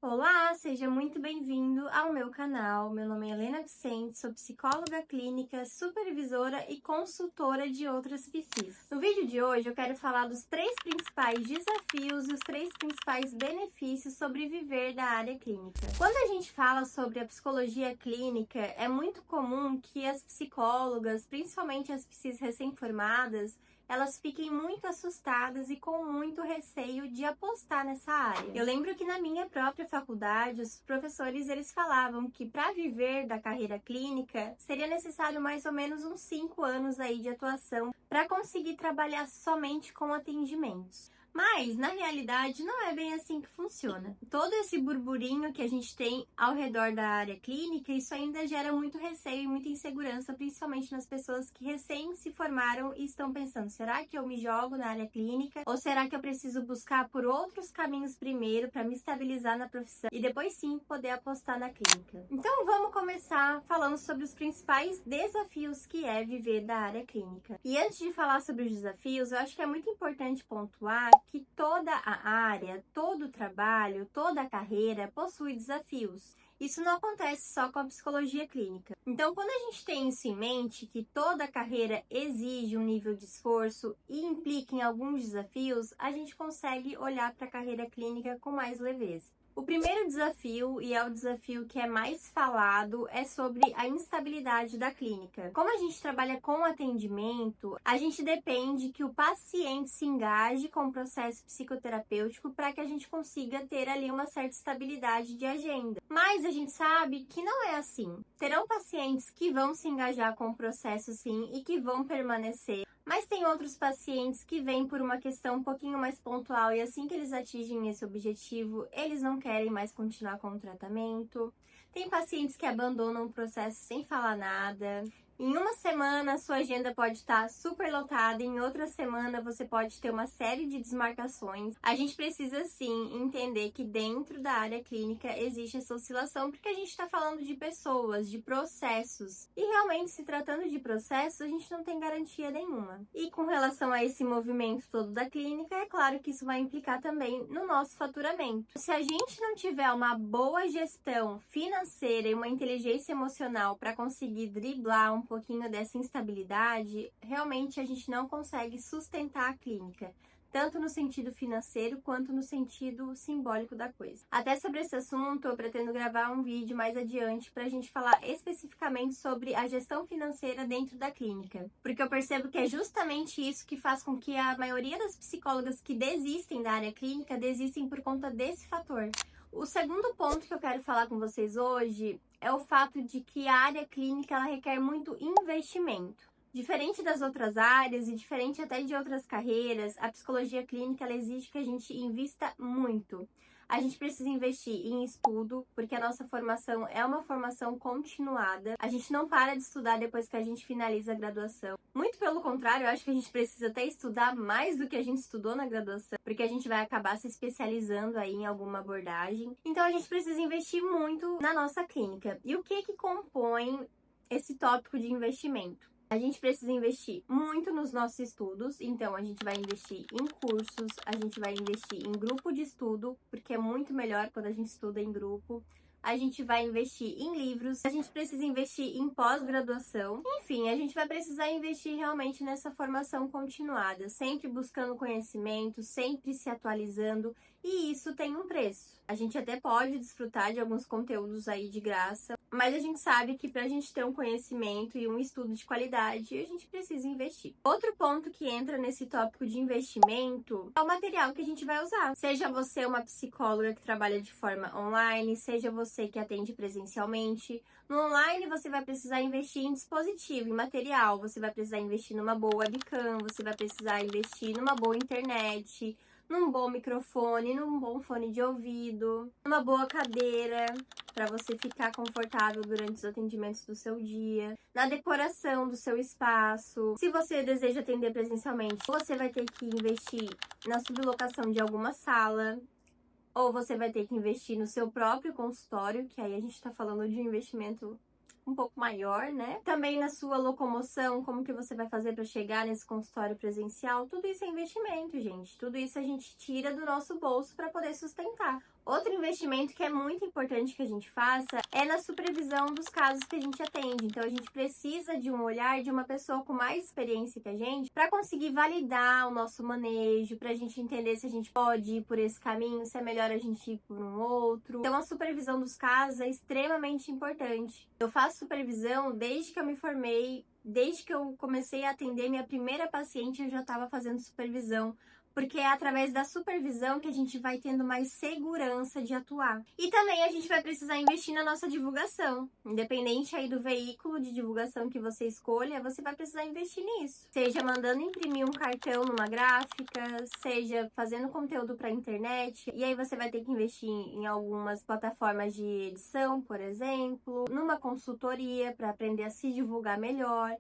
Olá, seja muito bem-vindo ao meu canal. Meu nome é Helena Vicente, sou psicóloga clínica, supervisora e consultora de outras psis. No vídeo de hoje eu quero falar dos 3 principais desafios e os 3 principais benefícios sobre viver da área clínica. Quando a gente fala sobre a psicologia clínica, é muito comum que as psicólogas, principalmente as psis recém-formadas, elas fiquem muito assustadas e com muito receio de apostar nessa área. Eu lembro que na minha própria faculdade, os professores eles falavam que para viver da carreira clínica seria necessário mais ou menos uns 5 anos aí de atuação para conseguir trabalhar somente com atendimentos. Mas, na realidade, não é bem assim que funciona. Todo esse burburinho que a gente tem ao redor da área clínica, isso ainda gera muito receio e muita insegurança, principalmente nas pessoas que recém se formaram e estão pensando, será que eu me jogo na área clínica? Ou será que eu preciso buscar por outros caminhos primeiro para me estabilizar na profissão e depois sim poder apostar na clínica? Então, vamos começar falando sobre os principais desafios que é viver da área clínica. E antes de falar sobre os desafios, eu acho que é muito importante pontuar que toda a área, todo o trabalho, toda a carreira possui desafios. Isso não acontece só com a psicologia clínica. Então, quando a gente tem isso em mente, que toda a carreira exige um nível de esforço e implica em alguns desafios, a gente consegue olhar para a carreira clínica com mais leveza. O primeiro desafio, e é o desafio que é mais falado, é sobre a instabilidade da clínica. Como a gente trabalha com atendimento, a gente depende que o paciente se engaje com o processo psicoterapêutico para que a gente consiga ter ali uma certa estabilidade de agenda. Mas a gente sabe que não é assim. Terão pacientes que vão se engajar com o processo sim e que vão permanecer. Mas tem outros pacientes que vêm por uma questão um pouquinho mais pontual e assim que eles atingem esse objetivo, eles não querem mais continuar com o tratamento. Tem pacientes que abandonam o processo sem falar nada. Em uma semana, a sua agenda pode estar super lotada, em outra semana você pode ter uma série de desmarcações. A gente precisa, sim, entender que dentro da área clínica existe essa oscilação, porque a gente está falando de pessoas, de processos. E realmente, se tratando de processos, a gente não tem garantia nenhuma. E com relação a esse movimento todo da clínica, é claro que isso vai implicar também no nosso faturamento. Se a gente não tiver uma boa gestão financeira e uma inteligência emocional para conseguir driblar um pouquinho dessa instabilidade, realmente a gente não consegue sustentar a clínica, tanto no sentido financeiro quanto no sentido simbólico da coisa. Até sobre esse assunto, eu pretendo gravar um vídeo mais adiante para a gente falar especificamente sobre a gestão financeira dentro da clínica, porque eu percebo que é justamente isso que faz com que a maioria das psicólogas que desistem da área clínica desistem por conta desse fator. O segundo ponto que eu quero falar com vocês hoje é o fato de que a área clínica ela requer muito investimento. Diferente das outras áreas e diferente até de outras carreiras, a psicologia clínica ela exige que a gente invista muito. A gente precisa investir em estudo, porque a nossa formação é uma formação continuada. A gente não para de estudar depois que a gente finaliza a graduação. Muito pelo contrário, eu acho que a gente precisa até estudar mais do que a gente estudou na graduação, porque a gente vai acabar se especializando aí em alguma abordagem. Então a gente precisa investir muito na nossa clínica. E o que compõe esse tópico de investimento? A gente precisa investir muito nos nossos estudos, então a gente vai investir em cursos, a gente vai investir em grupo de estudo, porque é muito melhor quando a gente estuda em grupo. A gente vai investir em livros, a gente precisa investir em pós-graduação. Enfim, a gente vai precisar investir realmente nessa formação continuada, sempre buscando conhecimento, sempre se atualizando, e isso tem um preço. A gente até pode desfrutar de alguns conteúdos aí de graça, mas a gente sabe que para a gente ter um conhecimento e um estudo de qualidade, a gente precisa investir. Outro ponto que entra nesse tópico de investimento é o material que a gente vai usar. Seja você uma psicóloga que trabalha de forma online, seja você que atende presencialmente. No online, você vai precisar investir em dispositivo, em material. Você vai precisar investir numa boa webcam, você vai precisar investir numa boa internet, num bom microfone, num bom fone de ouvido, numa boa cadeira para você ficar confortável durante os atendimentos do seu dia, na decoração do seu espaço. Se você deseja atender presencialmente, você vai ter que investir na sublocação de alguma sala, ou você vai ter que investir no seu próprio consultório, que aí a gente tá falando de um investimento um pouco maior, né? Também na sua locomoção, como que você vai fazer para chegar nesse consultório presencial, tudo isso é investimento, gente. Tudo isso a gente tira do nosso bolso para poder sustentar. Outro investimento que é muito importante que a gente faça é na supervisão dos casos que a gente atende. Então, a gente precisa de um olhar de uma pessoa com mais experiência que a gente para conseguir validar o nosso manejo, para a gente entender se a gente pode ir por esse caminho, se é melhor a gente ir por um outro. Então, a supervisão dos casos é extremamente importante. Eu faço supervisão desde que eu me formei, desde que eu comecei a atender minha primeira paciente, eu já estava fazendo supervisão. Porque é através da supervisão que a gente vai tendo mais segurança de atuar. E também a gente vai precisar investir na nossa divulgação. Independente aí do veículo de divulgação que você escolha, você vai precisar investir nisso. Seja mandando imprimir um cartão numa gráfica, seja fazendo conteúdo para a internet. E aí você vai ter que investir em algumas plataformas de edição, por exemplo, numa consultoria para aprender a se divulgar melhor.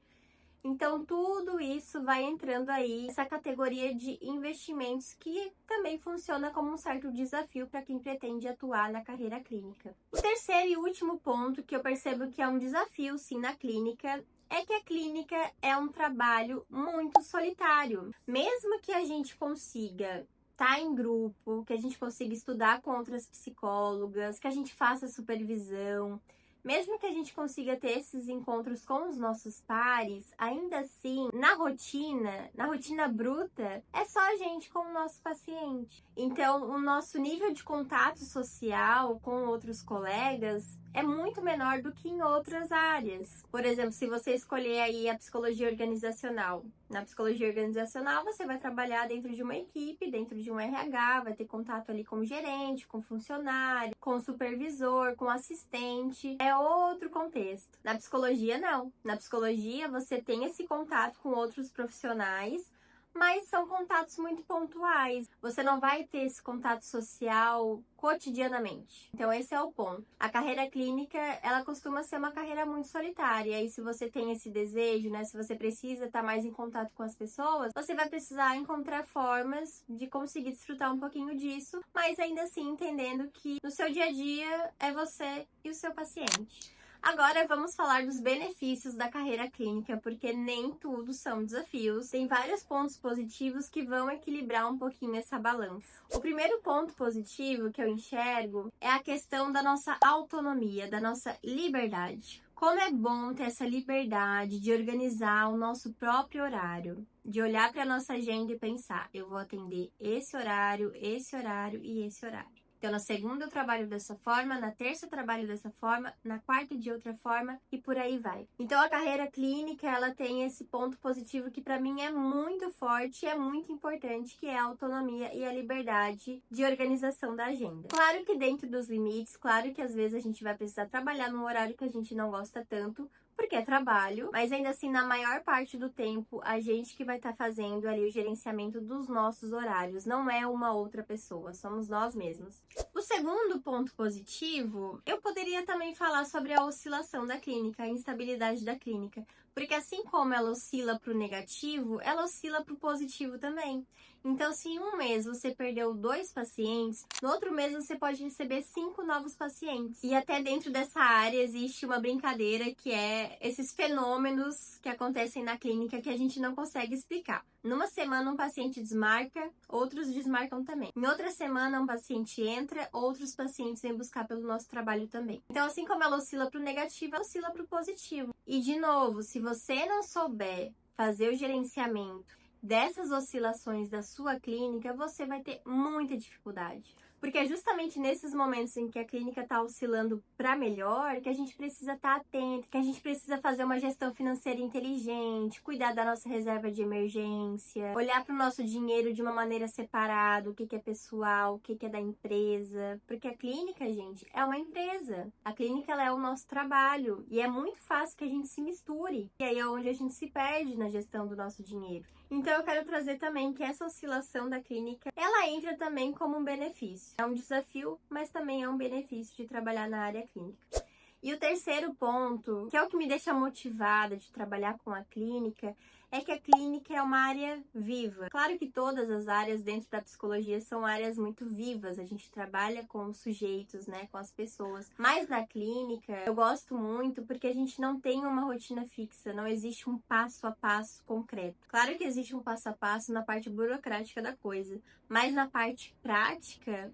Então, tudo isso vai entrando aí nessa categoria de investimentos que também funciona como um certo desafio para quem pretende atuar na carreira clínica. O terceiro e último ponto que eu percebo que é um desafio, sim, na clínica, é que a clínica é um trabalho muito solitário. Mesmo que a gente consiga estar em grupo, que a gente consiga estudar com outras psicólogas, que a gente faça supervisão, mesmo que a gente consiga ter esses encontros com os nossos pares, ainda assim, na rotina bruta, é só a gente com o nosso paciente. Então, o nosso nível de contato social com outros colegas é muito menor do que em outras áreas. Por exemplo, se você escolher aí a psicologia organizacional. Na psicologia organizacional, você vai trabalhar dentro de uma equipe, dentro de um RH, vai ter contato ali com o gerente, com o funcionário, com o supervisor, com o assistente. É outro contexto. Na psicologia, não. Na psicologia, você tem esse contato com outros profissionais, mas são contatos muito pontuais. Você não vai ter esse contato social cotidianamente. Então, esse é o ponto. A carreira clínica, ela costuma ser uma carreira muito solitária. E aí, se você tem esse desejo, né? Se você precisa estar mais em contato com as pessoas, você vai precisar encontrar formas de conseguir desfrutar um pouquinho disso, mas ainda assim entendendo que no seu dia a dia é você e o seu paciente. Agora vamos falar dos benefícios da carreira clínica, porque nem tudo são desafios. Tem vários pontos positivos que vão equilibrar um pouquinho essa balança. O primeiro ponto positivo que eu enxergo é a questão da nossa autonomia, da nossa liberdade. Como é bom ter essa liberdade de organizar o nosso próprio horário, de olhar para a nossa agenda e pensar, eu vou atender esse horário e esse horário. Então, na segunda eu trabalho dessa forma, na terça eu trabalho dessa forma, na quarta de outra forma e por aí vai. Então, a carreira clínica, ela tem esse ponto positivo que para mim é muito forte e é muito importante, que é a autonomia e a liberdade de organização da agenda. Claro que dentro dos limites, claro que às vezes a gente vai precisar trabalhar num horário que a gente não gosta tanto, porque é trabalho, mas ainda assim, na maior parte do tempo, a gente que vai estar fazendo ali o gerenciamento dos nossos horários, não é uma outra pessoa, somos nós mesmos. O segundo ponto positivo, eu poderia também falar sobre a oscilação da clínica, a instabilidade da clínica, porque assim como ela oscila para o negativo, ela oscila para o positivo também. Então, se em um mês você perdeu 2 pacientes, no outro mês você pode receber 5 novos pacientes. E até dentro dessa área existe uma brincadeira que é esses fenômenos que acontecem na clínica que a gente não consegue explicar. Numa semana um paciente desmarca, outros desmarcam também. Em outra semana um paciente entra, outros pacientes vêm buscar pelo nosso trabalho também. Então, assim como ela oscila para o negativo, ela oscila para o positivo. E de novo, se você não souber fazer o gerenciamento dessas oscilações da sua clínica, você vai ter muita dificuldade. Porque é justamente nesses momentos em que a clínica está oscilando para melhor que a gente precisa estar atento, que a gente precisa fazer uma gestão financeira inteligente, cuidar da nossa reserva de emergência, olhar para o nosso dinheiro de uma maneira separada, o que é pessoal, o que é da empresa. Porque a clínica, gente, é uma empresa. A clínica, ela é o nosso trabalho e é muito fácil que a gente se misture. E aí é onde a gente se perde na gestão do nosso dinheiro. Então, eu quero trazer também que essa oscilação da clínica, ela entra também como um benefício. É um desafio, mas também é um benefício de trabalhar na área clínica. E o terceiro ponto, que é o que me deixa motivada de trabalhar com a clínica, é que a clínica é uma área viva. Claro que todas as áreas dentro da psicologia são áreas muito vivas, a gente trabalha com os sujeitos, né, com as pessoas. Mas na clínica, eu gosto muito porque a gente não tem uma rotina fixa, não existe um passo a passo concreto. Claro que existe um passo a passo na parte burocrática da coisa, mas na parte prática,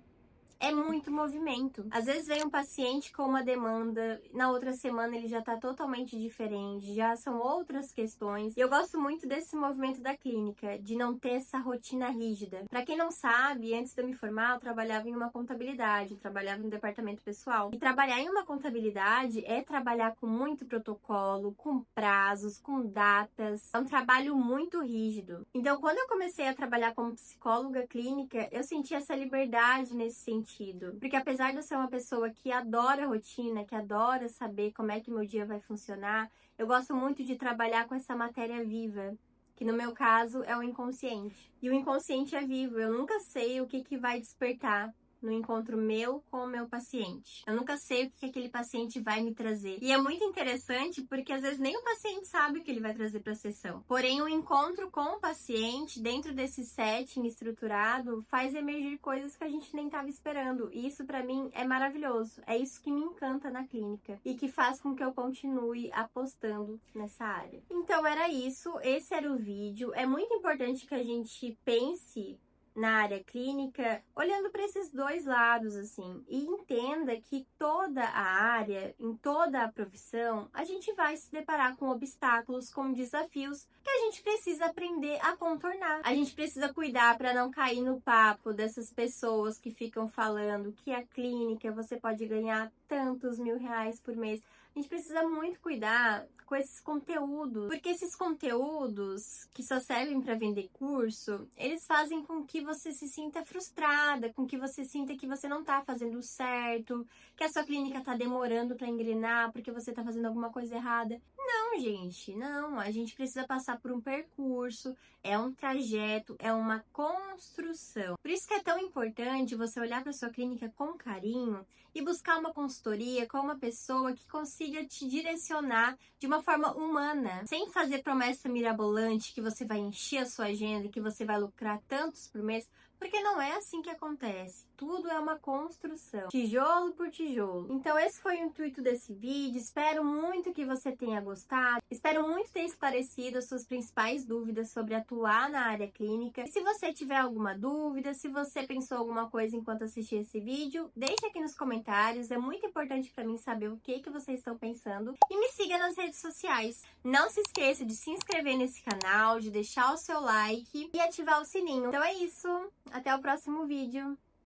é muito movimento. Às vezes vem um paciente com uma demanda, na outra semana ele já tá totalmente diferente, já são outras questões. E eu gosto muito desse movimento da clínica, de não ter essa rotina rígida. Pra quem não sabe, antes de eu me formar, eu trabalhava em uma contabilidade, eu trabalhava no departamento pessoal. E trabalhar em uma contabilidade é trabalhar com muito protocolo, com prazos, com datas. É um trabalho muito rígido. Então, quando eu comecei a trabalhar como psicóloga clínica, eu senti essa liberdade nesse sentido. Porque apesar de eu ser uma pessoa que adora rotina, que adora saber como é que meu dia vai funcionar, eu gosto muito de trabalhar com essa matéria viva, que no meu caso é o inconsciente. E o inconsciente é vivo, eu nunca sei o que vai despertar no encontro meu com o meu paciente. Eu nunca sei o que aquele paciente vai me trazer. E é muito interessante porque às vezes nem o paciente sabe o que ele vai trazer para a sessão. Porém, o encontro com o paciente, dentro desse setting estruturado, faz emergir coisas que a gente nem estava esperando. E isso para mim é maravilhoso. É isso que me encanta na clínica e que faz com que eu continue apostando nessa área. Então era isso, esse era o vídeo. É muito importante que a gente pense na área clínica, olhando para esses dois lados, assim, e entenda que toda a área, em toda a profissão, a gente vai se deparar com obstáculos, com desafios que a gente precisa aprender a contornar. A gente precisa cuidar para não cair no papo dessas pessoas que ficam falando que a clínica você pode ganhar tantos R$ 1.000 por mês. A gente precisa muito cuidar com esses conteúdos, porque esses conteúdos que só servem para vender curso, eles fazem com que você se sinta frustrada, com que você sinta que você não tá fazendo certo, que a sua clínica tá demorando para engrenar porque você tá fazendo alguma coisa errada. Não, gente, não. A gente precisa passar por um percurso, é um trajeto, é uma construção. Por isso que é tão importante você olhar para sua clínica com carinho e buscar uma consultoria com uma pessoa que consiga te direcionar de uma forma humana, sem fazer promessa mirabolante que você vai encher a sua agenda, que você vai lucrar tantos por mês, porque não é assim que acontece. Tudo é uma construção, tijolo por tijolo. Então esse foi o intuito desse vídeo. Espero muito que você tenha gostado. Espero muito ter esclarecido as suas principais dúvidas sobre atuar na área clínica. E se você tiver alguma dúvida, se você pensou alguma coisa enquanto assistia esse vídeo, deixe aqui nos comentários. É muito importante para mim saber o que vocês estão pensando. E me siga nas redes sociais. Não se esqueça de se inscrever nesse canal, de deixar o seu like e ativar o sininho. Então é isso. Até o próximo vídeo.